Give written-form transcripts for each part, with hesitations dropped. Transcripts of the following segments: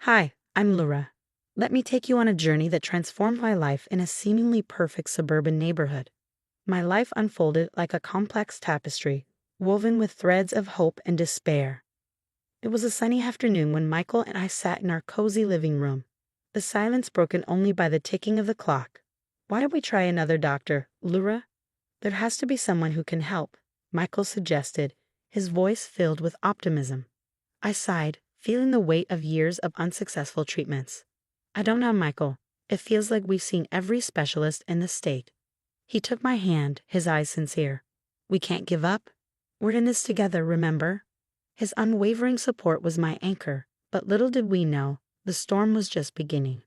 Hi, I'm Laura. Let me take you on a journey that transformed my life in a seemingly perfect suburban neighborhood. My life unfolded like a complex tapestry, woven with threads of hope and despair. It was a sunny afternoon when Michael and I sat in our cozy living room, the silence broken only by the ticking of the clock. Why don't we try another doctor, Laura? There has to be someone who can help, Michael suggested, his voice filled with optimism. I sighed, feeling the weight of years of unsuccessful treatments. I don't know, Michael. It feels like we've seen every specialist in the state. He took my hand, his eyes sincere. We can't give up. We're in this together, remember? His unwavering support was my anchor, but little did we know, the storm was just beginning.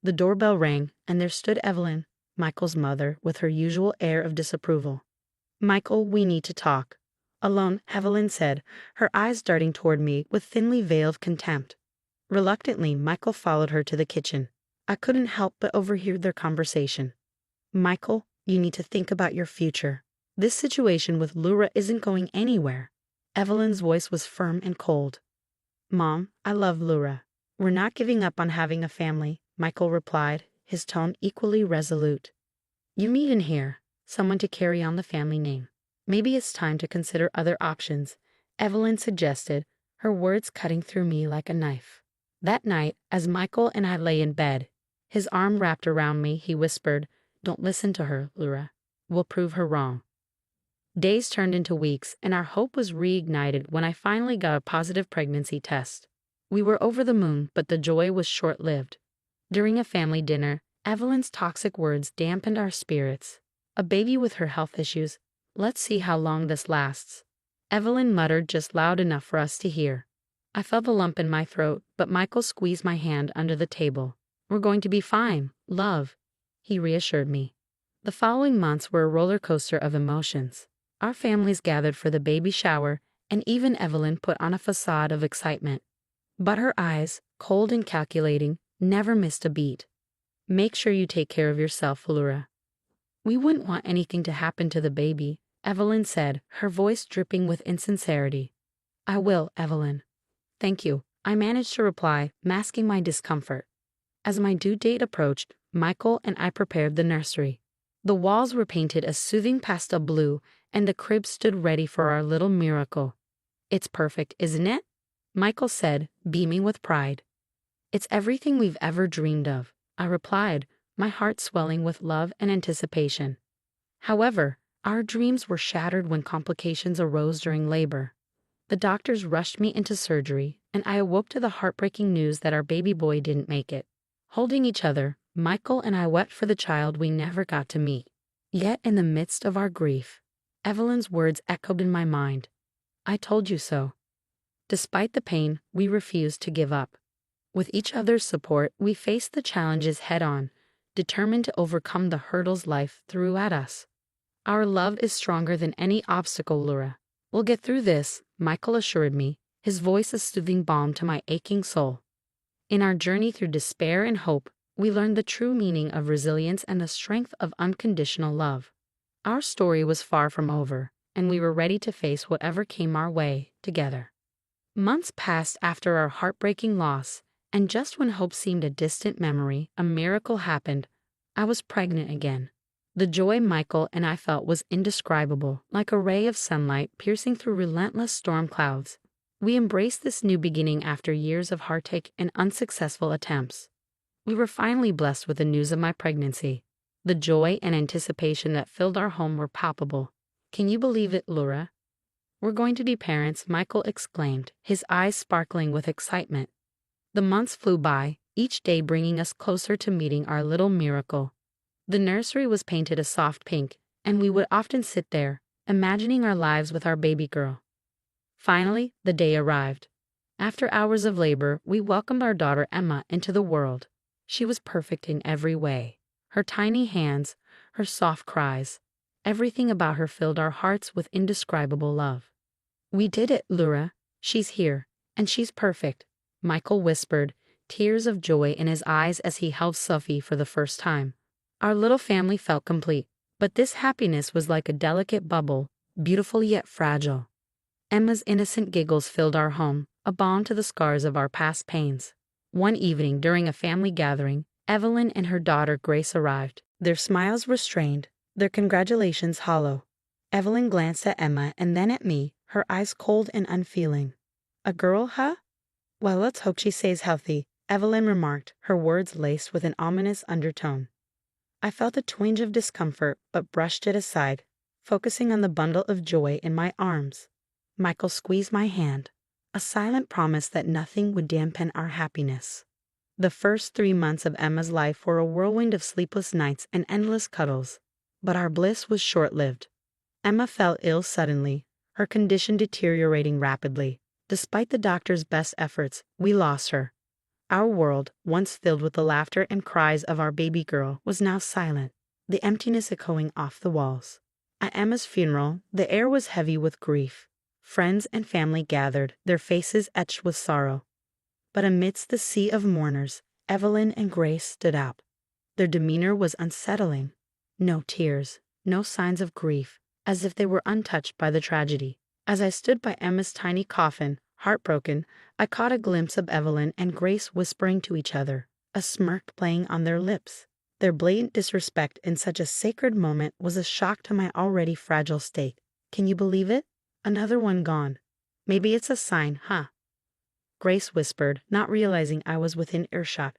The doorbell rang, and there stood Evelyn, Michael's mother, with her usual air of disapproval. Michael, we need to talk. Alone, Evelyn said, her eyes darting toward me with thinly veiled contempt. Reluctantly, Michael followed her to the kitchen. I couldn't help but overhear their conversation. Michael, you need to think about your future. This situation with Laura isn't going anywhere. Evelyn's voice was firm and cold. Mom, I love Laura. We're not giving up on having a family, Michael replied, his tone equally resolute. You need in here someone to carry on the family name. Maybe it's time to consider other options, Evelyn suggested, her words cutting through me like a knife. That night, as Michael and I lay in bed, his arm wrapped around me, he whispered, Don't listen to her, Laura. We'll prove her wrong. Days turned into weeks, and our hope was reignited when I finally got a positive pregnancy test. We were over the moon, but the joy was short-lived. During a family dinner, Evelyn's toxic words dampened our spirits. A baby with her health issues. Let's see how long this lasts. Evelyn muttered just loud enough for us to hear. I felt a lump in my throat, but Michael squeezed my hand under the table. We're going to be fine, love, he reassured me. The following months were a roller coaster of emotions. Our families gathered for the baby shower, and even Evelyn put on a facade of excitement. But her eyes, cold and calculating, never missed a beat. Make sure you take care of yourself, Laura. We wouldn't want anything to happen to the baby, Evelyn said, her voice dripping with insincerity. I will, Evelyn. Thank you, I managed to reply, masking my discomfort. As my due date approached, Michael and I prepared the nursery. The walls were painted a soothing pastel blue, and the crib stood ready for our little miracle. It's perfect, isn't it? Michael said, beaming with pride. It's everything we've ever dreamed of, I replied, my heart swelling with love and anticipation. However, our dreams were shattered when complications arose during labor. The doctors rushed me into surgery, and I awoke to the heartbreaking news that our baby boy didn't make it. Holding each other, Michael and I wept for the child we never got to meet. Yet in the midst of our grief, Evelyn's words echoed in my mind. I told you so. Despite the pain, we refused to give up. With each other's support, we faced the challenges head-on, determined to overcome the hurdles life threw at us. Our love is stronger than any obstacle, Laura. We'll get through this, Michael assured me, his voice a soothing balm to my aching soul. In our journey through despair and hope, we learned the true meaning of resilience and the strength of unconditional love. Our story was far from over, and we were ready to face whatever came our way, together. Months passed after our heartbreaking loss, and just when hope seemed a distant memory, a miracle happened. I was pregnant again. The joy Michael and I felt was indescribable, like a ray of sunlight piercing through relentless storm clouds. We embraced this new beginning after years of heartache and unsuccessful attempts. We were finally blessed with the news of my pregnancy. The joy and anticipation that filled our home were palpable. Can you believe it, Laura? We're going to be parents, Michael exclaimed, his eyes sparkling with excitement. The months flew by, each day bringing us closer to meeting our little miracle. The nursery was painted a soft pink, and we would often sit there, imagining our lives with our baby girl. Finally, the day arrived. After hours of labor, we welcomed our daughter Emma into the world. She was perfect in every way. Her tiny hands, her soft cries, everything about her filled our hearts with indescribable love. We did it, Laura. She's here, and she's perfect, Michael whispered, tears of joy in his eyes as he held Sophie for the first time. Our little family felt complete, but this happiness was like a delicate bubble, beautiful yet fragile. Emma's innocent giggles filled our home, a balm to the scars of our past pains. One evening during a family gathering, Evelyn and her daughter Grace arrived. Their smiles restrained, their congratulations hollow. Evelyn glanced at Emma and then at me, her eyes cold and unfeeling. "A girl, huh? Well, let's hope she stays healthy," Evelyn remarked, her words laced with an ominous undertone. I felt a twinge of discomfort but brushed it aside, focusing on the bundle of joy in my arms. Michael squeezed my hand, a silent promise that nothing would dampen our happiness. The first 3 months of Emma's life were a whirlwind of sleepless nights and endless cuddles, but our bliss was short-lived. Emma fell ill suddenly, her condition deteriorating rapidly. Despite the doctor's best efforts, we lost her. Our world, once filled with the laughter and cries of our baby girl, was now silent, the emptiness echoing off the walls. At Emma's funeral, the air was heavy with grief. Friends and family gathered, their faces etched with sorrow. But amidst the sea of mourners, Evelyn and Grace stood out. Their demeanor was unsettling. No tears, no signs of grief, as if they were untouched by the tragedy. As I stood by Emma's tiny coffin, heartbroken, I caught a glimpse of Evelyn and Grace whispering to each other, a smirk playing on their lips. Their blatant disrespect in such a sacred moment was a shock to my already fragile state. "Can you believe it? Another one gone. Maybe it's a sign, huh?" Grace whispered, not realizing I was within earshot.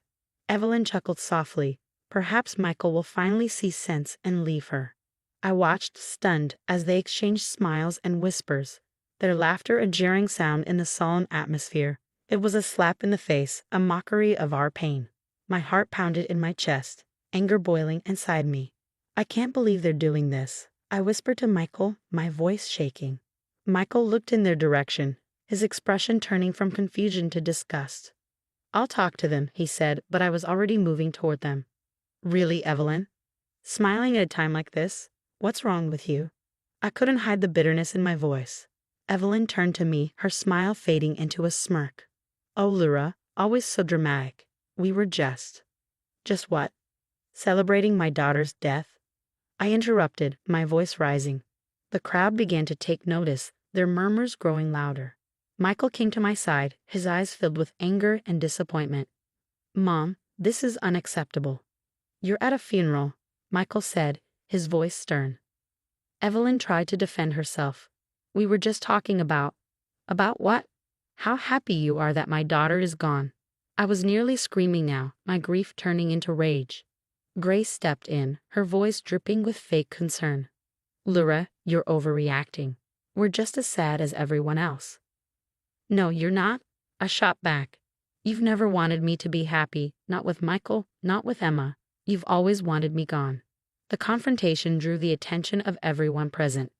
Evelyn chuckled softly. "Perhaps Michael will finally see sense and leave her." I watched, stunned, as they exchanged smiles and whispers, their laughter a jarring sound in the solemn atmosphere. It was a slap in the face, a mockery of our pain. My heart pounded in my chest, anger boiling inside me. "I can't believe they're doing this," I whispered to Michael, my voice shaking. Michael looked in their direction, his expression turning from confusion to disgust. "I'll talk to them," he said, but I was already moving toward them. "Really, Evelyn? Smiling at a time like this? What's wrong with you?" I couldn't hide the bitterness in my voice. Evelyn turned to me, her smile fading into a smirk. "Oh, Lyra, always so dramatic. We were just." "Just what? Celebrating my daughter's death?" I interrupted, my voice rising. The crowd began to take notice, their murmurs growing louder. Michael came to my side, his eyes filled with anger and disappointment. "Mom, this is unacceptable." "You're at a funeral," Michael said, his voice stern. Evelyn tried to defend herself. "We were just talking about..." "About what?" "How happy you are that my daughter is gone." I was nearly screaming now, my grief turning into rage. Grace stepped in, her voice dripping with fake concern. "Lyra, you're overreacting. We're just as sad as everyone else." "No, you're not," I shot back. "You've never wanted me to be happy, not with Michael, not with Emma. You've always wanted me gone." The confrontation drew the attention of everyone present.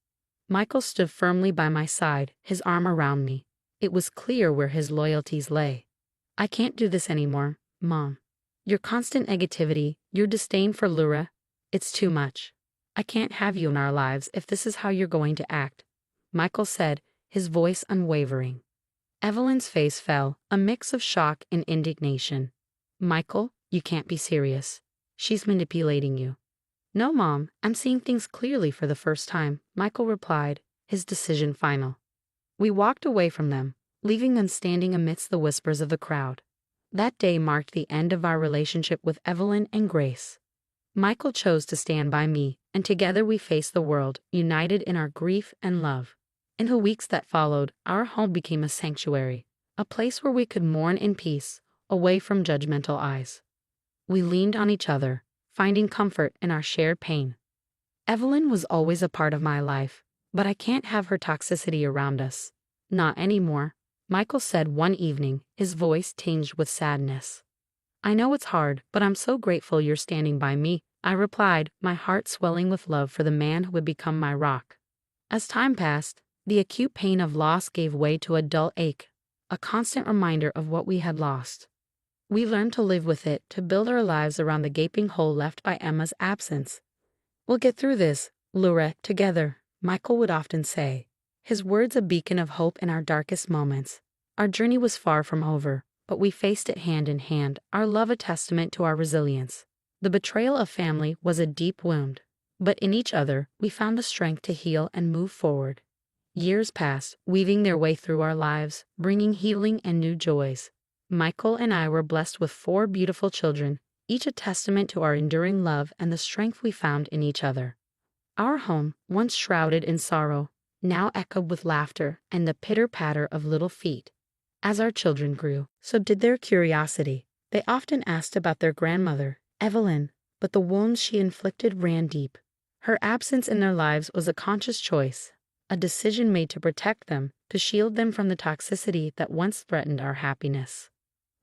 Michael stood firmly by my side, his arm around me. It was clear where his loyalties lay. "I can't do this anymore, Mom. Your constant negativity, your disdain for Lyra, it's too much. I can't have you in our lives if this is how you're going to act," Michael said, his voice unwavering. Evelyn's face fell, a mix of shock and indignation. "Michael, you can't be serious. She's manipulating you." "No, Mom, I'm seeing things clearly for the first time," Michael replied, his decision final. We walked away from them, leaving them standing amidst the whispers of the crowd. That day marked the end of our relationship with Evelyn and Grace. Michael chose to stand by me, and together we faced the world, united in our grief and love. In the weeks that followed, our home became a sanctuary, a place where we could mourn in peace, away from judgmental eyes. We leaned on each other, finding comfort in our shared pain. Evelyn was always a part of my life, but I can't have her toxicity around us. "Not anymore," Michael said one evening, his voice tinged with sadness. "I know it's hard, but I'm so grateful you're standing by me," I replied, my heart swelling with love for the man who would become my rock. As time passed, the acute pain of loss gave way to a dull ache, a constant reminder of what we had lost. We learned to live with it, to build our lives around the gaping hole left by Emma's absence. "We'll get through this, Lyra, together," Michael would often say, his words a beacon of hope in our darkest moments. Our journey was far from over, but we faced it hand in hand, our love a testament to our resilience. The betrayal of family was a deep wound, but in each other we found the strength to heal and move forward. Years passed, weaving their way through our lives, bringing healing and new joys. Michael and I were blessed with 4 beautiful children, each a testament to our enduring love and the strength we found in each other. Our home, once shrouded in sorrow, now echoed with laughter and the pitter-patter of little feet. As our children grew, so did their curiosity. They often asked about their grandmother, Evelyn, but the wounds she inflicted ran deep. Her absence in their lives was a conscious choice, a decision made to protect them, to shield them from the toxicity that once threatened our happiness.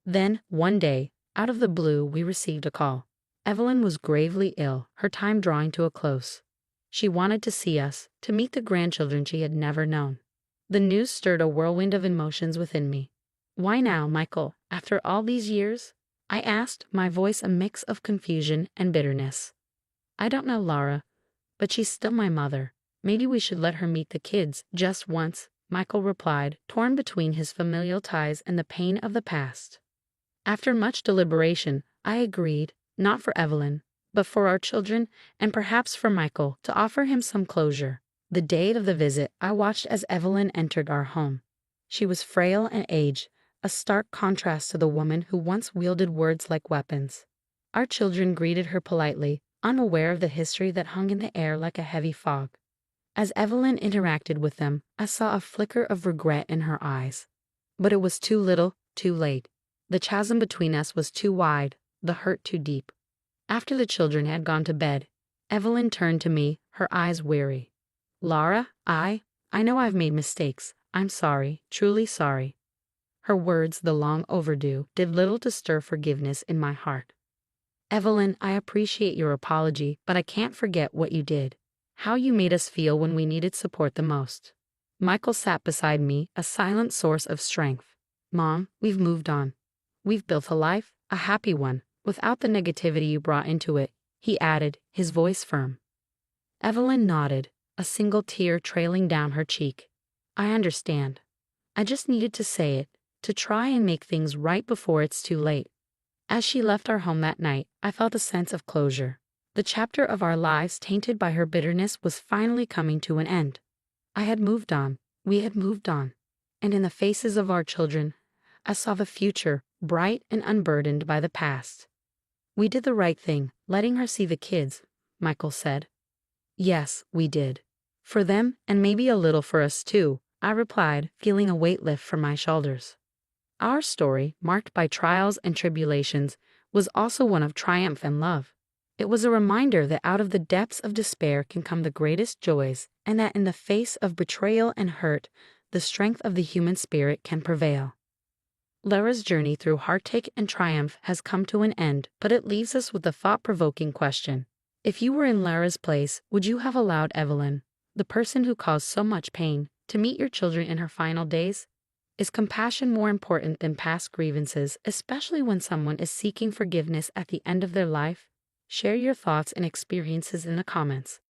Then, one day, out of the blue, we received a call. Evelyn was gravely ill, her time drawing to a close. She wanted to see us, to meet the grandchildren she had never known. The news stirred a whirlwind of emotions within me. "Why now, Michael, after all these years?" I asked, my voice a mix of confusion and bitterness. "I don't know, Laura, but she's still my mother. Maybe we should let her meet the kids, just once," Michael replied, torn between his familial ties and the pain of the past. After much deliberation, I agreed, not for Evelyn, but for our children, and perhaps for Michael, to offer him some closure. The day of the visit, I watched as Evelyn entered our home. She was frail and aged, a stark contrast to the woman who once wielded words like weapons. Our children greeted her politely, unaware of the history that hung in the air like a heavy fog. As Evelyn interacted with them, I saw a flicker of regret in her eyes. But it was too little, too late. The chasm between us was too wide, the hurt too deep. After the children had gone to bed, Evelyn turned to me, her eyes weary. "Laura, I know I've made mistakes. I'm sorry, truly sorry." Her words, the long overdue, did little to stir forgiveness in my heart. "Evelyn, I appreciate your apology, but I can't forget what you did. How you made us feel when we needed support the most." Michael sat beside me, a silent source of strength. "Mom, we've moved on. We've built a life, a happy one, without the negativity you brought into it," he added, his voice firm. Evelyn nodded, a single tear trailing down her cheek. "I understand. I just needed to say it, to try and make things right before it's too late." As she left our home that night, I felt a sense of closure. The chapter of our lives tainted by her bitterness was finally coming to an end. I had moved on, we had moved on, and in the faces of our children, I saw the future, bright and unburdened by the past. "We did the right thing, letting her see the kids," Michael said. "Yes, we did. For them, and maybe a little for us too," I replied, feeling a weight lift from my shoulders. Our story, marked by trials and tribulations, was also one of triumph and love. It was a reminder that out of the depths of despair can come the greatest joys, and that in the face of betrayal and hurt, the strength of the human spirit can prevail. Laura's journey through heartache and triumph has come to an end, but it leaves us with the thought-provoking question. If you were in Laura's place, would you have allowed Evelyn, the person who caused so much pain, to meet your children in her final days? Is compassion more important than past grievances, especially when someone is seeking forgiveness at the end of their life? Share your thoughts and experiences in the comments.